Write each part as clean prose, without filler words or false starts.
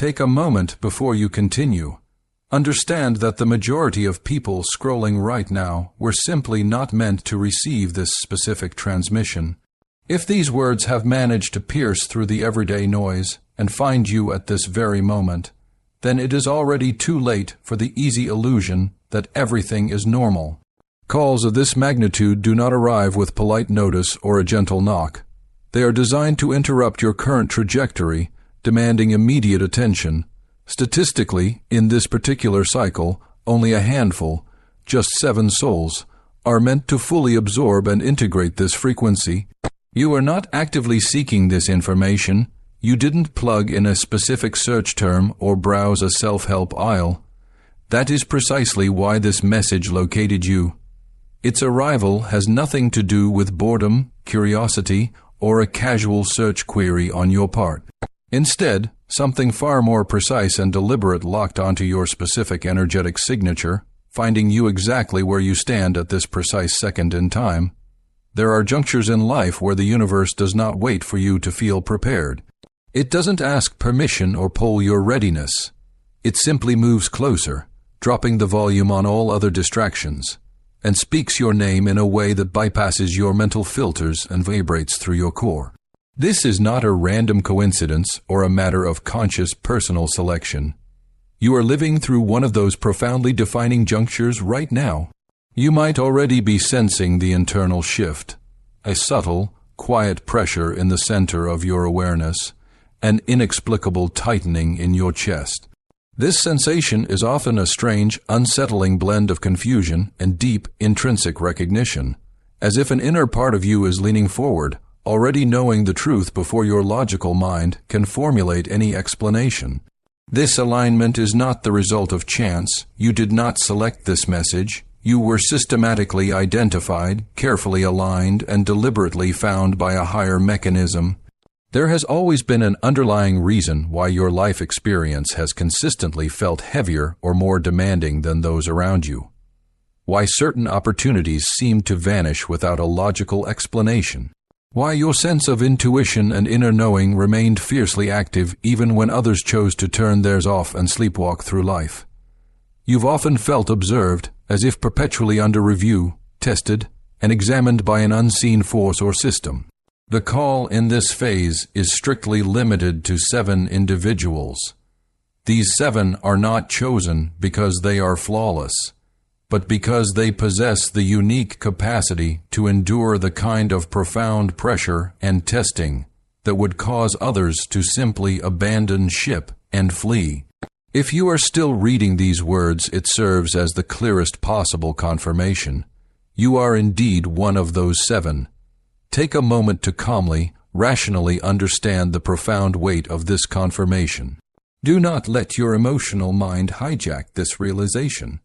Take a moment before you continue. Understand that the majority of people scrolling right now were simply not meant to receive this specific transmission. If these words have managed to pierce through the everyday noise and find you at this very moment, then it is already too late for the easy illusion that everything is normal. Calls of this magnitude do not arrive with polite notice or a gentle knock. They are designed to interrupt your current trajectory, demanding immediate attention. Statistically, in this particular cycle, only a handful, just 7 souls, are meant to fully absorb and integrate this frequency. You are not actively seeking this information. You didn't plug in a specific search term or browse a self-help aisle. That is precisely why this message located you. Its arrival has nothing to do with boredom, curiosity, or a casual search query on your part. Instead, something far more precise and deliberate locked onto your specific energetic signature, finding you exactly where you stand at this precise second in time. There are junctures in life where the universe does not wait for you to feel prepared. It doesn't ask permission or pull your readiness. It simply moves closer, dropping the volume on all other distractions, and speaks your name in a way that bypasses your mental filters and vibrates through your core. This is not a random coincidence or a matter of conscious personal selection. You are living through one of those profoundly defining junctures right now. You might already be sensing the internal shift, a subtle, quiet pressure in the center of your awareness, an inexplicable tightening in your chest. This sensation is often a strange, unsettling blend of confusion and deep, intrinsic recognition, as if an inner part of you is leaning forward, already knowing the truth before your logical mind can formulate any explanation. This alignment is not the result of chance. You did not select this message. You were systematically identified, carefully aligned, and deliberately found by a higher mechanism. There has always been an underlying reason why your life experience has consistently felt heavier or more demanding than those around you. Why certain opportunities seem to vanish without a logical explanation. Why your sense of intuition and inner knowing remained fiercely active even when others chose to turn theirs off and sleepwalk through life. You've often felt observed, as if perpetually under review, tested, and examined by an unseen force or system. The call in this phase is strictly limited to 7 individuals. These 7 are not chosen because they are flawless, but because they possess the unique capacity to endure the kind of profound pressure and testing that would cause others to simply abandon ship and flee. If you are still reading these words, it serves as the clearest possible confirmation. You are indeed one of those 7. Take a moment to calmly, rationally understand the profound weight of this confirmation. Do not let your emotional mind hijack this realization.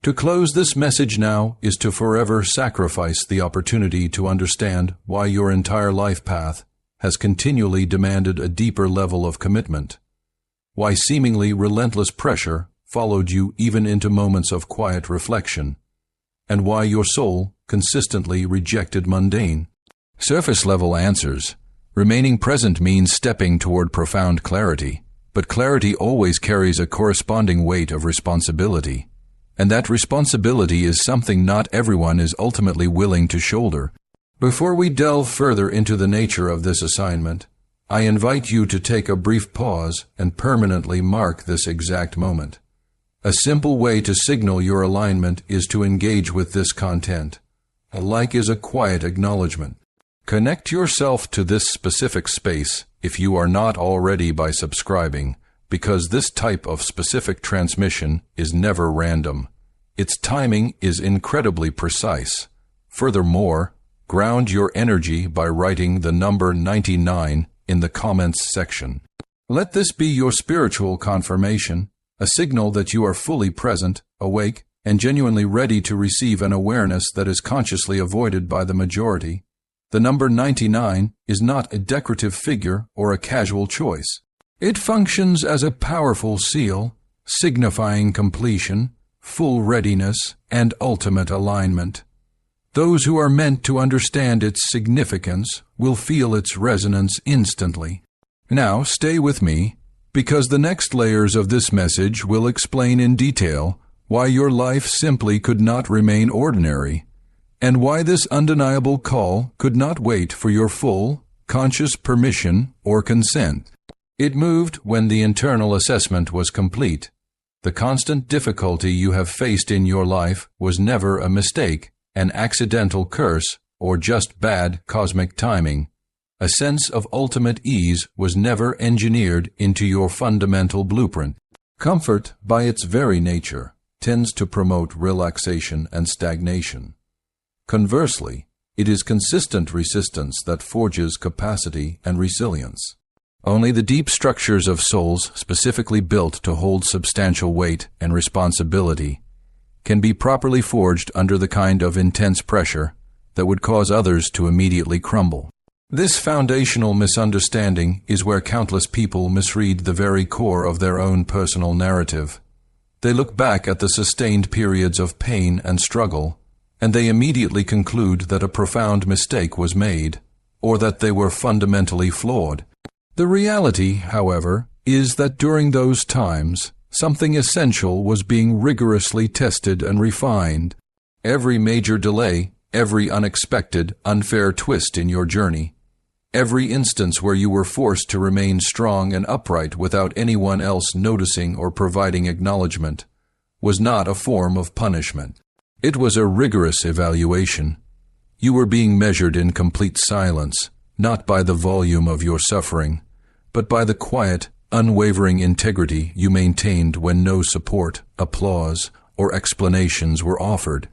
To close this message now is to forever sacrifice the opportunity to understand why your entire life path has continually demanded a deeper level of commitment, why seemingly relentless pressure followed you even into moments of quiet reflection, and why your soul consistently rejected mundane, surface-level answers. Remaining present means stepping toward profound clarity, but clarity always carries a corresponding weight of responsibility, and that responsibility is something not everyone is ultimately willing to shoulder. Before we delve further into the nature of this assignment, I invite you to take a brief pause and permanently mark this exact moment. A simple way to signal your alignment is to engage with this content. A like is a quiet acknowledgement. Connect yourself to this specific space if you are not already by subscribing, because this type of specific transmission is never random. Its timing is incredibly precise. Furthermore, ground your energy by writing the number 99 in the comments section. Let this be your spiritual confirmation, a signal that you are fully present, awake, and genuinely ready to receive an awareness that is consciously avoided by the majority. The number 99 is not a decorative figure or a casual choice. It functions as a powerful seal, signifying completion, full readiness, and ultimate alignment. Those who are meant to understand its significance will feel its resonance instantly. Now, stay with me. because the next layers of this message will explain in detail why your life simply could not remain ordinary, and why this undeniable call could not wait for your full, conscious permission or consent. It moved when the internal assessment was complete. The constant difficulty you have faced in your life was never a mistake, an accidental curse, or just bad cosmic timing. A sense of ultimate ease was never engineered into your fundamental blueprint. Comfort, by its very nature, tends to promote relaxation and stagnation. Conversely, it is consistent resistance that forges capacity and resilience. Only the deep structures of souls specifically built to hold substantial weight and responsibility can be properly forged under the kind of intense pressure that would cause others to immediately crumble. This foundational misunderstanding is where countless people misread the very core of their own personal narrative. They look back at the sustained periods of pain and struggle, and they immediately conclude that a profound mistake was made, or that they were fundamentally flawed. The reality, however, is that during those times, something essential was being rigorously tested and refined. Every major delay, every unexpected, unfair twist in your journey, every instance where you were forced to remain strong and upright without anyone else noticing or providing acknowledgement, was not a form of punishment. It was a rigorous evaluation. You were being measured in complete silence, not by the volume of your suffering, but by the quiet, unwavering integrity you maintained when no support, applause, or explanations were offered.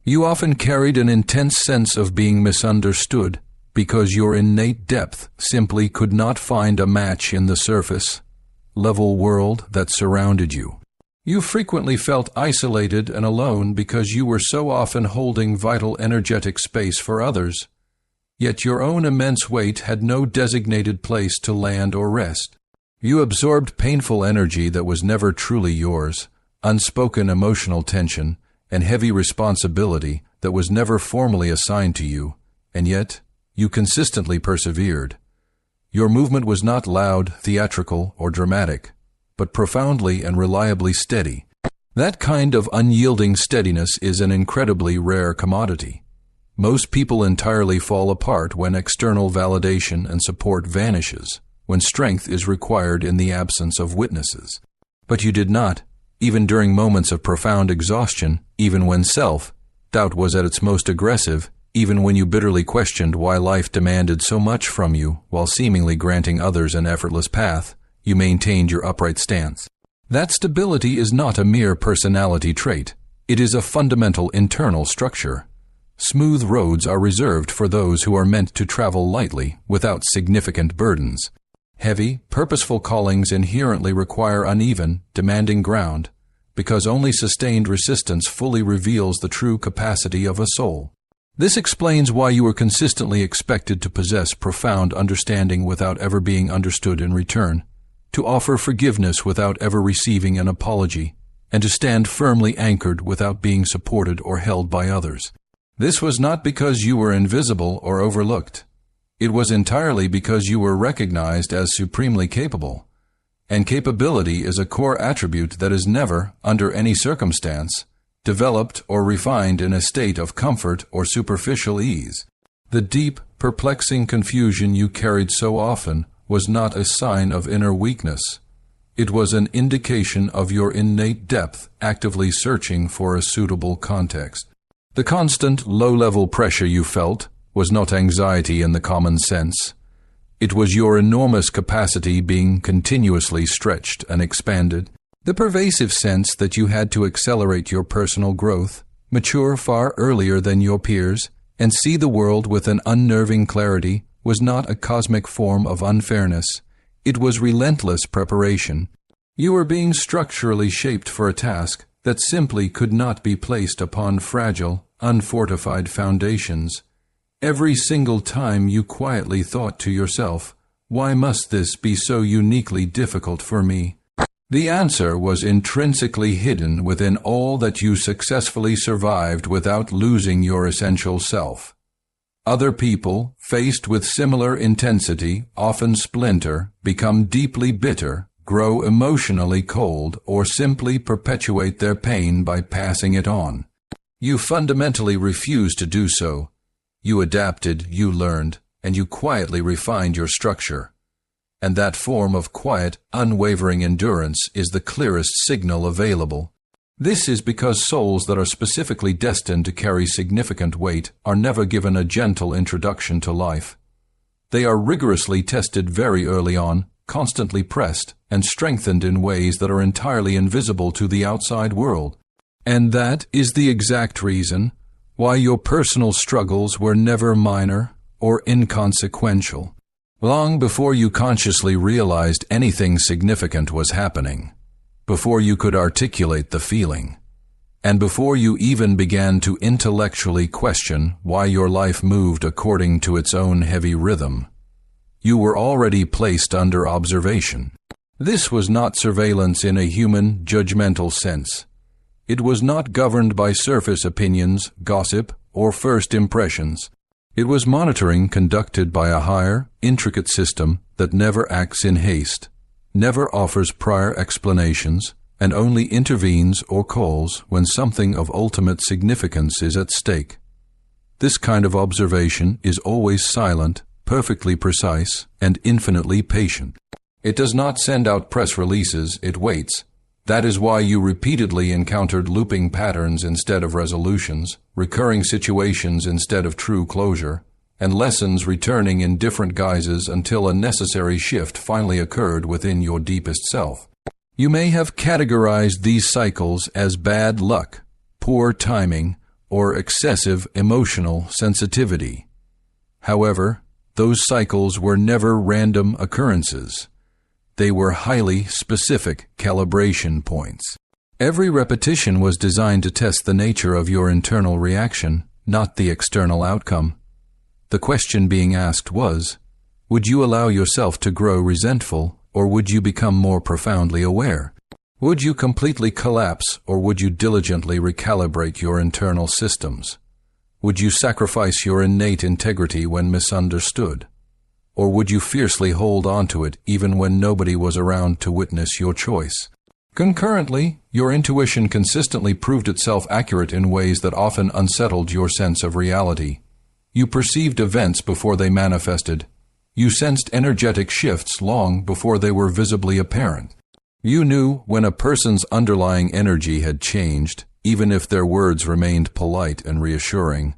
You often carried an intense sense of being misunderstood because your innate depth simply could not find a match in the surface-level world that surrounded you. You frequently felt isolated and alone because you were so often holding vital energetic space for others. Yet your own immense weight had no designated place to land or rest. You absorbed painful energy that was never truly yours, unspoken emotional tension, and heavy responsibility that was never formally assigned to you, and yet you consistently persevered. Your movement was not loud, theatrical, or dramatic, but profoundly and reliably steady. That kind of unyielding steadiness is an incredibly rare commodity. Most people entirely fall apart when external validation and support vanishes, when strength is required in the absence of witnesses. But you did not, even during moments of profound exhaustion, even when self-doubt was at its most aggressive, even when you bitterly questioned why life demanded so much from you while seemingly granting others an effortless path, you maintained your upright stance. That stability is not a mere personality trait. It is a fundamental internal structure. Smooth roads are reserved for those who are meant to travel lightly without significant burdens. Heavy, purposeful callings inherently require uneven, demanding ground, because only sustained resistance fully reveals the true capacity of a soul. This explains why you were consistently expected to possess profound understanding without ever being understood in return, to offer forgiveness without ever receiving an apology, and to stand firmly anchored without being supported or held by others. This was not because you were invisible or overlooked. It was entirely because you were recognized as supremely capable. And capability is a core attribute that is never, under any circumstance, developed or refined in a state of comfort or superficial ease. The deep, perplexing confusion you carried so often was not a sign of inner weakness. It was an indication of your innate depth actively searching for a suitable context. The constant, low-level pressure you felt was not anxiety in the common sense. It was your enormous capacity being continuously stretched and expanded. The pervasive sense that you had to accelerate your personal growth, mature far earlier than your peers, and see the world with an unnerving clarity was not a cosmic form of unfairness. It was relentless preparation. You were being structurally shaped for a task that simply could not be placed upon fragile, unfortified foundations. Every single time you quietly thought to yourself, "Why must this be so uniquely difficult for me?" the answer was intrinsically hidden within all that you successfully survived without losing your essential self. Other people, faced with similar intensity, often splinter, become deeply bitter, grow emotionally cold, or simply perpetuate their pain by passing it on. You fundamentally refused to do so. You adapted, you learned, and you quietly refined your structure. And that form of quiet, unwavering endurance is the clearest signal available. This is because souls that are specifically destined to carry significant weight are never given a gentle introduction to life. They are rigorously tested very early on, constantly pressed, and strengthened in ways that are entirely invisible to the outside world. And that is the exact reason why your personal struggles were never minor or inconsequential. Long before you consciously realized anything significant was happening, before you could articulate the feeling, and before you even began to intellectually question why your life moved according to its own heavy rhythm, you were already placed under observation. This was not surveillance in a human, judgmental sense. It was not governed by surface opinions, gossip, or first impressions. It was monitoring conducted by a higher, intricate system that never acts in haste, never offers prior explanations, and only intervenes or calls when something of ultimate significance is at stake. This kind of observation is always silent, perfectly precise, and infinitely patient. It does not send out press releases, it waits. That is why you repeatedly encountered looping patterns instead of resolutions, recurring situations instead of true closure, and lessons returning in different guises until a necessary shift finally occurred within your deepest self. You may have categorized these cycles as bad luck, poor timing, or excessive emotional sensitivity. However, those cycles were never random occurrences. They were highly specific calibration points. Every repetition was designed to test the nature of your internal reaction, not the external outcome. The question being asked was, would you allow yourself to grow resentful, or would you become more profoundly aware? Would you completely collapse, or would you diligently recalibrate your internal systems? Would you sacrifice your innate integrity when misunderstood? Or would you fiercely hold on to it even when nobody was around to witness your choice? Concurrently, your intuition consistently proved itself accurate in ways that often unsettled your sense of reality. You perceived events before they manifested. You sensed energetic shifts long before they were visibly apparent. You knew when a person's underlying energy had changed, even if their words remained polite and reassuring.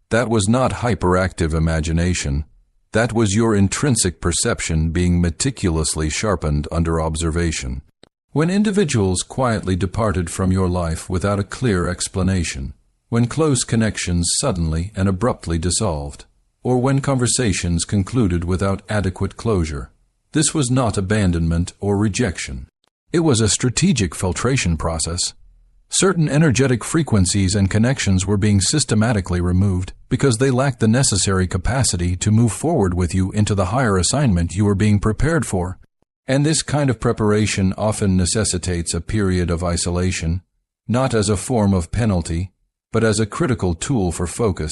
That was not hyperactive imagination. That was your intrinsic perception being meticulously sharpened under observation. When individuals quietly departed from your life without a clear explanation, when close connections suddenly and abruptly dissolved, or when conversations concluded without adequate closure, this was not abandonment or rejection. It was a strategic filtration process. Certain energetic frequencies and connections were being systematically removed because they lacked the necessary capacity to move forward with you into the higher assignment you were being prepared for. And this kind of preparation often necessitates a period of isolation, not as a form of penalty, but as a critical tool for focus.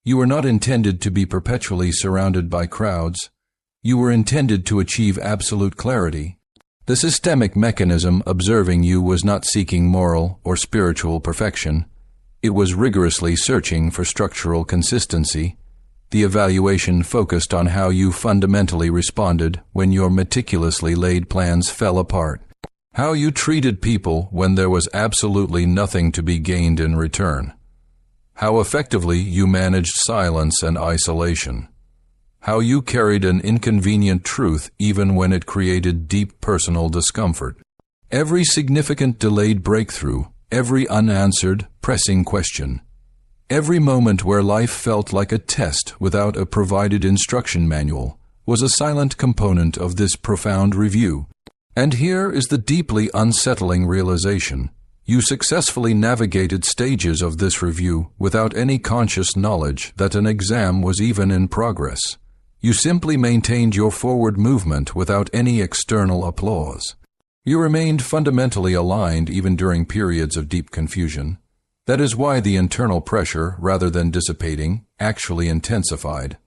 You were not intended to be perpetually surrounded by crowds. You were intended to achieve absolute clarity. The systemic mechanism observing you was not seeking moral or spiritual perfection. It was rigorously searching for structural consistency. The evaluation focused on how you fundamentally responded when your meticulously laid plans fell apart. How you treated people when there was absolutely nothing to be gained in return. How effectively you managed silence and isolation. How you carried an inconvenient truth even when it created deep personal discomfort. Every significant delayed breakthrough, every unanswered, pressing question, every moment where life felt like a test without a provided instruction manual, was a silent component of this profound review. And here is the deeply unsettling realization. You successfully navigated stages of this review without any conscious knowledge that an exam was even in progress. You simply maintained your forward movement without any external applause. You remained fundamentally aligned even during periods of deep confusion. That is why the internal pressure, rather than dissipating, actually intensified.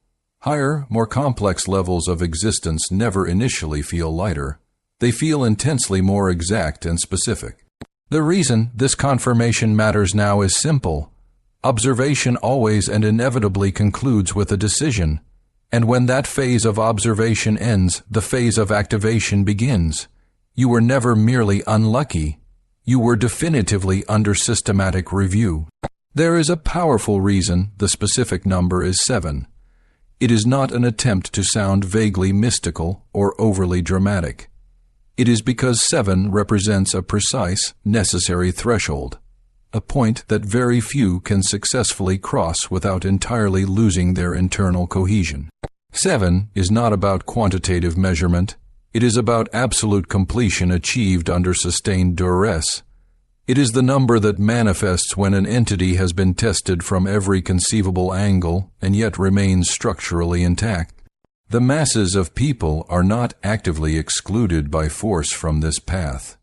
Higher, more complex levels of existence never initially feel lighter. They feel intensely more exact and specific. The reason this confirmation matters now is simple. Observation always and inevitably concludes with a decision, and when that phase of observation ends, the phase of activation begins. You were never merely unlucky. You were definitively under systematic review. There is a powerful reason the specific number is 7. It is not an attempt to sound vaguely mystical or overly dramatic. It is because 7 represents a precise, necessary threshold, a point that very few can successfully cross without entirely losing their internal cohesion. 7 is not about quantitative measurement. It is about absolute completion achieved under sustained duress. It is the number that manifests when an entity has been tested from every conceivable angle and yet remains structurally intact. The masses of people are not actively excluded by force from this path.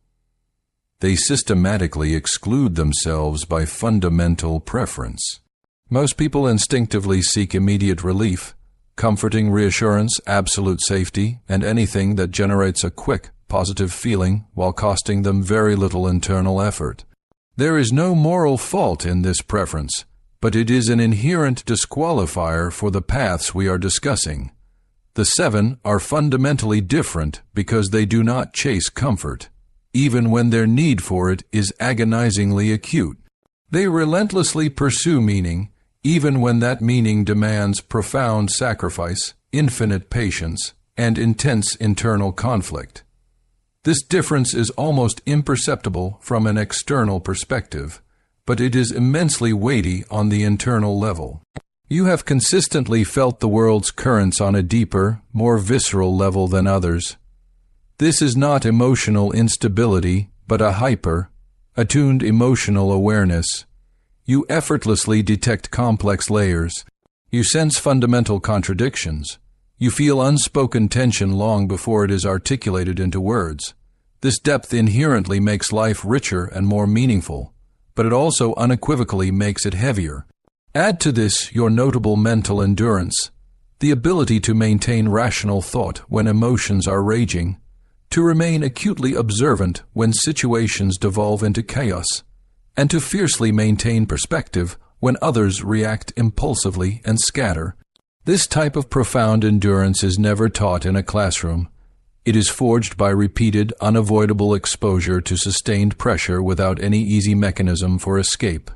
They systematically exclude themselves by fundamental preference. Most people instinctively seek immediate relief, comforting reassurance, absolute safety, and anything that generates a quick, positive feeling while costing them very little internal effort. There is no moral fault in this preference, but it is an inherent disqualifier for the paths we are discussing. The 7 are fundamentally different because they do not chase comfort, even when their need for it is agonizingly acute. They relentlessly pursue meaning, even when that meaning demands profound sacrifice, infinite patience, and intense internal conflict. This difference is almost imperceptible from an external perspective, but it is immensely weighty on the internal level. You have consistently felt the world's currents on a deeper, more visceral level than others. This is not emotional instability, but a attuned emotional awareness. You effortlessly detect complex layers. You sense fundamental contradictions. You feel unspoken tension long before it is articulated into words. This depth inherently makes life richer and more meaningful, but it also unequivocally makes it heavier. Add to this your notable mental endurance, the ability to maintain rational thought when emotions are raging, to remain acutely observant when situations devolve into chaos, and to fiercely maintain perspective when others react impulsively and scatter. This type of profound endurance is never taught in a classroom. It is forged by repeated, unavoidable exposure to sustained pressure without any easy mechanism for escape.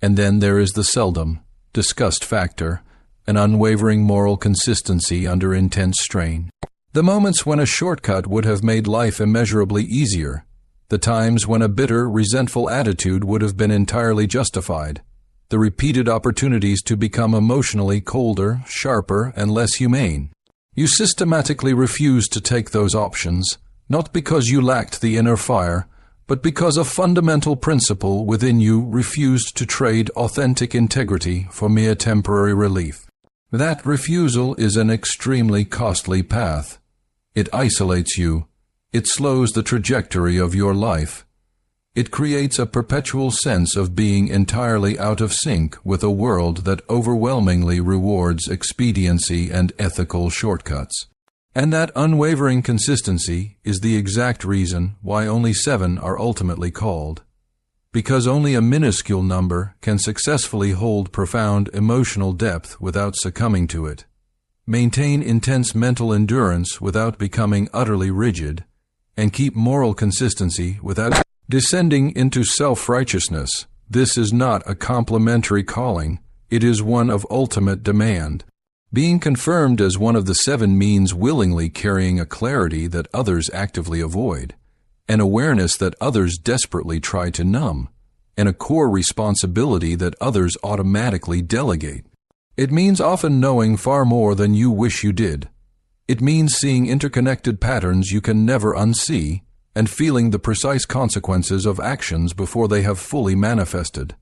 And then there is the seldom discussed factor, an unwavering moral consistency under intense strain. The moments when a shortcut would have made life immeasurably easier, the times when a bitter, resentful attitude would have been entirely justified, the repeated opportunities to become emotionally colder, sharper, and less humane. You systematically refused to take those options, not because you lacked the inner fire, but because a fundamental principle within you refused to trade authentic integrity for mere temporary relief. That refusal is an extremely costly path. It isolates you. It slows the trajectory of your life. It creates a perpetual sense of being entirely out of sync with a world that overwhelmingly rewards expediency and ethical shortcuts. And that unwavering consistency is the exact reason why only 7 are ultimately called. Because only a minuscule number can successfully hold profound emotional depth without succumbing to it, maintain intense mental endurance without becoming utterly rigid, and keep moral consistency without descending into self-righteousness. This is not a complimentary calling, it is one of ultimate demand. Being confirmed as one of the 7 means willingly carrying a clarity that others actively avoid, an awareness that others desperately try to numb, and a core responsibility that others automatically delegate. It means often knowing far more than you wish you did. It means seeing interconnected patterns you can never unsee, and feeling the precise consequences of actions before they have fully manifested.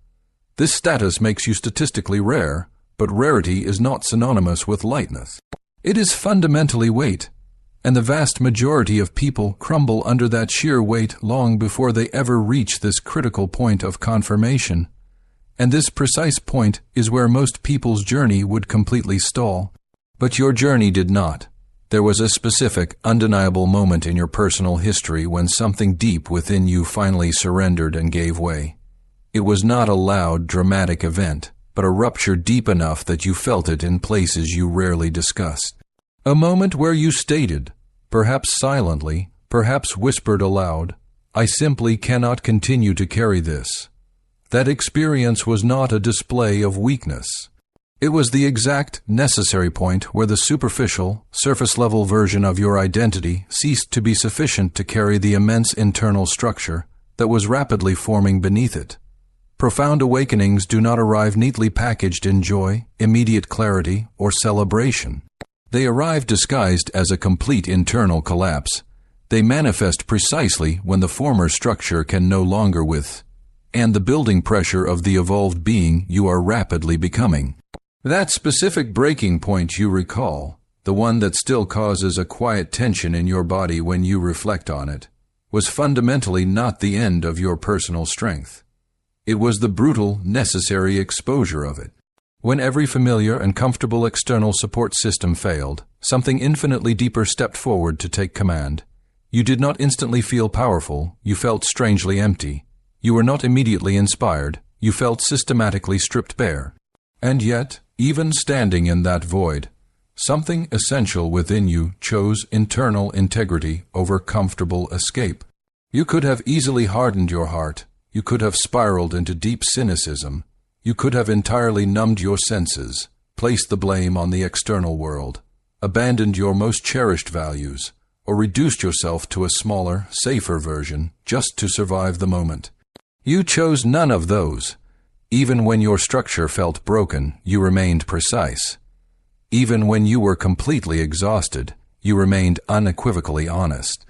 This status makes you statistically rare, but rarity is not synonymous with lightness. It is fundamentally weight, and the vast majority of people crumble under that sheer weight long before they ever reach this critical point of confirmation. And this precise point is where most people's journey would completely stall. But your journey did not. There was a specific, undeniable moment in your personal history when something deep within you finally surrendered and gave way. It was not a loud, dramatic event, but a rupture deep enough that you felt it in places you rarely discussed. A moment where you stated, perhaps silently, perhaps whispered aloud, "I simply cannot continue to carry this." That experience was not a display of weakness. It was the exact, necessary point where the superficial, surface-level version of your identity ceased to be sufficient to carry the immense internal structure that was rapidly forming beneath it. Profound awakenings do not arrive neatly packaged in joy, immediate clarity, or celebration. They arrive disguised as a complete internal collapse. They manifest precisely when the former structure can no longer and the building pressure of the evolved being you are rapidly becoming. That specific breaking point you recall, the one that still causes a quiet tension in your body when you reflect on it, was fundamentally not the end of your personal strength. It was the brutal, necessary exposure of it. When every familiar and comfortable external support system failed, something infinitely deeper stepped forward to take command. You did not instantly feel powerful, you felt strangely empty. You were not immediately inspired, you felt systematically stripped bare. And yet, even standing in that void, something essential within you chose internal integrity over comfortable escape. You could have easily hardened your heart. You could have spiraled into deep cynicism. You could have entirely numbed your senses, placed the blame on the external world, abandoned your most cherished values, or reduced yourself to a smaller, safer version just to survive the moment. You chose none of those. Even when your structure felt broken, you remained precise. Even when you were completely exhausted, you remained unequivocally honest.